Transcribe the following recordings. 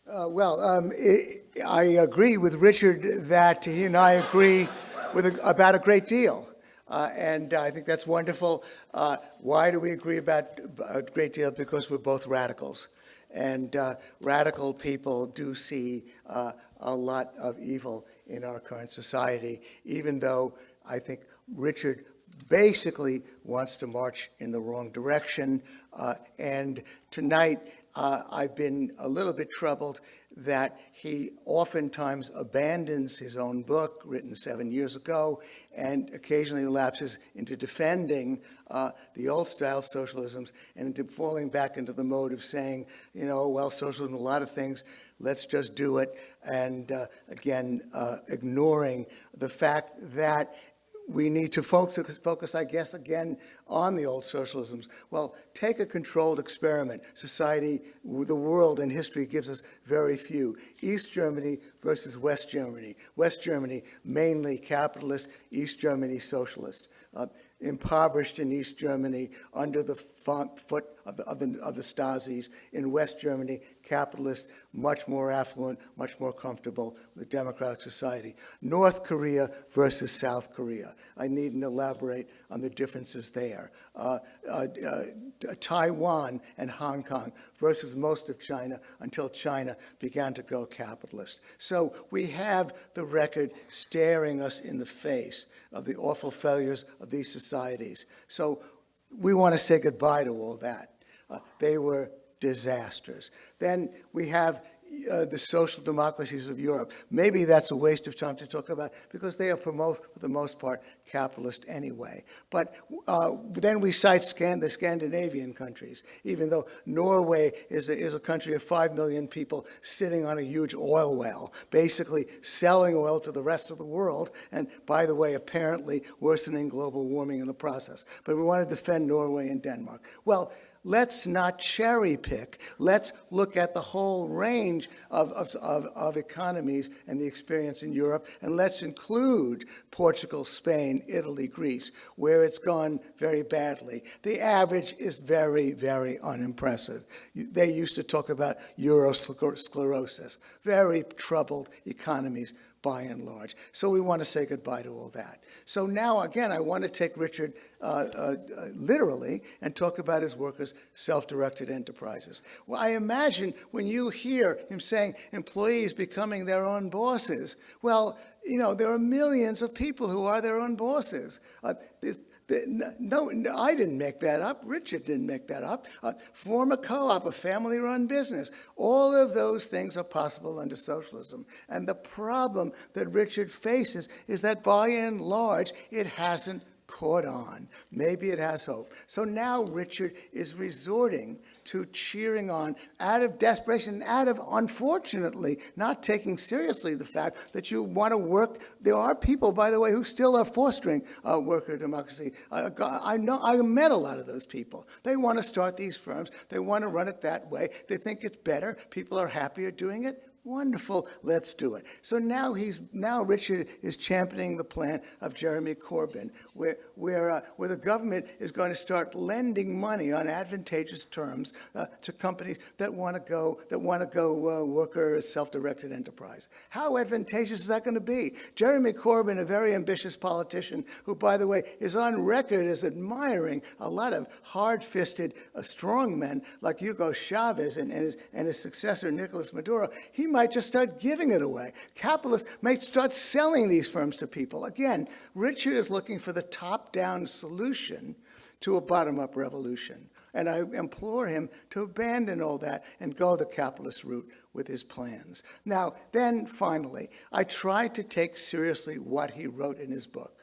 I agree with Richard that he and I agree about a great deal. And I think that's wonderful. Why do we agree about a great deal? Because we're both radicals. And radical people do see a lot of evil in our current society, even though I think Richard basically wants to march in the wrong direction. And tonight, I've been a little bit troubled that he oftentimes abandons his own book, written 7 years ago, and occasionally lapses into defending the old-style socialisms and into falling back into the mode of saying, well, socialism, a lot of things, let's just do it, and again, ignoring the fact that we need to focus, I guess, again, on the old socialisms. Well, take a controlled experiment. Society, the world, and history gives us very few. East Germany versus West Germany. West Germany, mainly capitalist. East Germany, socialist. Impoverished in East Germany under the foot of the Stasis. In West Germany, capitalist, much more affluent, much more comfortable with a democratic society. North Korea versus South Korea. I needn't elaborate on the differences there. Taiwan and Hong Kong versus most of China until China began to go capitalist. So we have the record staring us in the face of the awful failures of these societies. So we want to say goodbye to all that. They were disasters. Then we have the social democracies of Europe. Maybe that's a waste of time to talk about because they are, for the most part, capitalist anyway. But then we cite the Scandinavian countries, even though Norway is a country of 5 million people sitting on a huge oil well, basically selling oil to the rest of the world, and by the way, apparently worsening global warming in the process. But we want to defend Norway and Denmark. Well, let's not cherry pick. Let's look at the whole range of economies and the experience in Europe, and let's include Portugal, Spain, Italy, Greece, where it's gone very badly. The average is very, very unimpressive. They used to talk about Eurosclerosis, very troubled economies by and large. So we want to say goodbye to all that. So now, again, I want to take Richard literally and talk about his work as self-directed enterprises. Well, I imagine when you hear him saying employees becoming their own bosses, well, there are millions of people who are their own bosses. No, I didn't make that up. Richard didn't make that up. Form a co-op, a family-run business. All of those things are possible under socialism. And the problem that Richard faces is that by and large, it hasn't caught on. Maybe it has hope. So now Richard is resorting to cheering on out of desperation, out of, unfortunately, not taking seriously the fact that you want to work. There are people, by the way, who still are fostering worker democracy. I met a lot of those people. They want to start these firms. They want to run it that way. They think it's better. People are happier doing it. Wonderful, let's do it. So now Richard is championing the plan of Jeremy Corbyn, where the government is going to start lending money on advantageous terms to companies that want to go worker self-directed enterprise. How advantageous is that going to be? Jeremy Corbyn, a very ambitious politician, who, by the way, is on record as admiring a lot of hard-fisted strong men like Hugo Chavez and his successor Nicolas Maduro. He might just start giving it away. Capitalists might start selling these firms to people. Again, Richard is looking for the top-down solution to a bottom-up revolution. And I implore him to abandon all that and go the capitalist route with his plans. Now, then, finally, I tried to take seriously what he wrote in his book.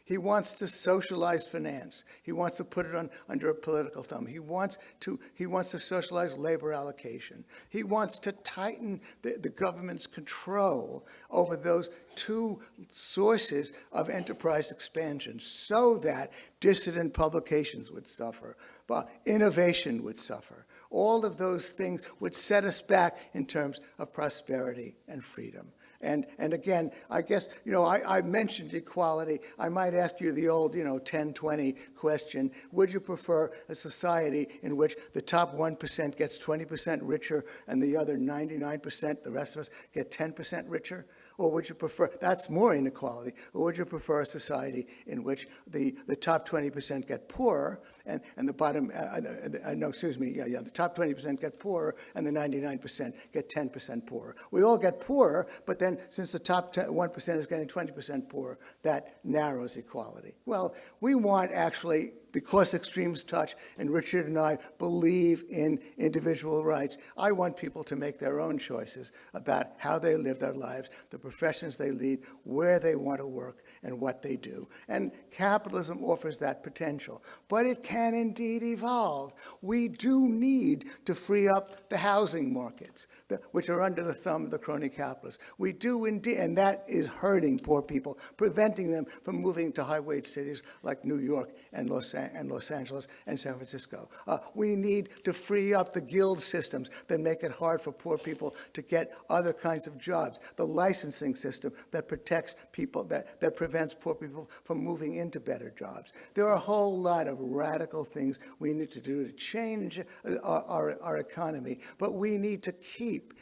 He wants to socialize finance. He wants to put it under a political thumb. He wants to socialize labor allocation. He wants to tighten the government's control over those two sources of enterprise expansion so that dissident publications would suffer, but innovation would suffer. All of those things would set us back in terms of prosperity and freedom. And again, I guess, I mentioned equality. I might ask you the old, 10-20 question. Would you prefer a society in which the top 1% gets 20% richer and the other 99%, the rest of us, get 10% richer? Or would you prefer, that's more inequality, or would you prefer a society in which the top 20% get poorer and the bottom, the top 20% get poorer and the 99% get 10% poorer? We all get poorer, but then since the top 1% is getting 20% poorer, that narrows equality. Well, we want actually, because extremes touch, and Richard and I believe in individual rights, I want people to make their own choices about how they live their lives, the professions they lead, where they want to work, and what they do. And capitalism offers that potential. But it can indeed evolve. We do need to free up the housing markets, which are under the thumb of the crony capitalists. We do indeed, and that is hurting poor people, preventing them from moving to high-wage cities like New York and Los Angeles and San Francisco. We need to free up the guild systems that make it hard for poor people to get other kinds of jobs, the licensing system that protects people, that prevents poor people from moving into better jobs. There are a whole lot of radical things we need to do to change our economy, but we need to keep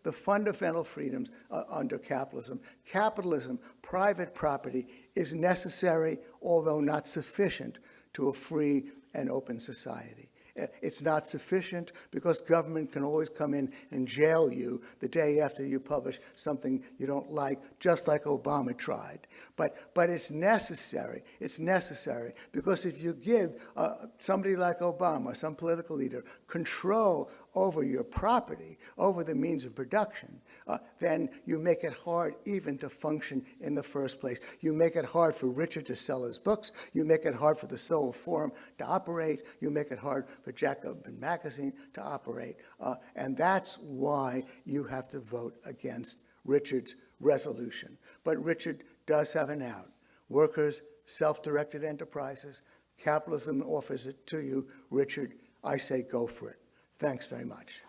the fundamental freedoms under capitalism. Capitalism, private property, is necessary, although not sufficient, to a free and open society. It's not sufficient because government can always come in and jail you the day after you publish something you don't like, just like Obama tried. But it's necessary. It's necessary because if you give somebody like Obama, some political leader, control over your property, over the means of production, then you make it hard even to function in the first place. You make it hard for Richard to sell his books. You make it hard for the Soul Forum to operate. You make it hard for Jacobin Magazine to operate. And that's why you have to vote against Richard's resolution. But Richard does have an out. Workers, self-directed enterprises, capitalism offers it to you. Richard, I say go for it. Thanks very much.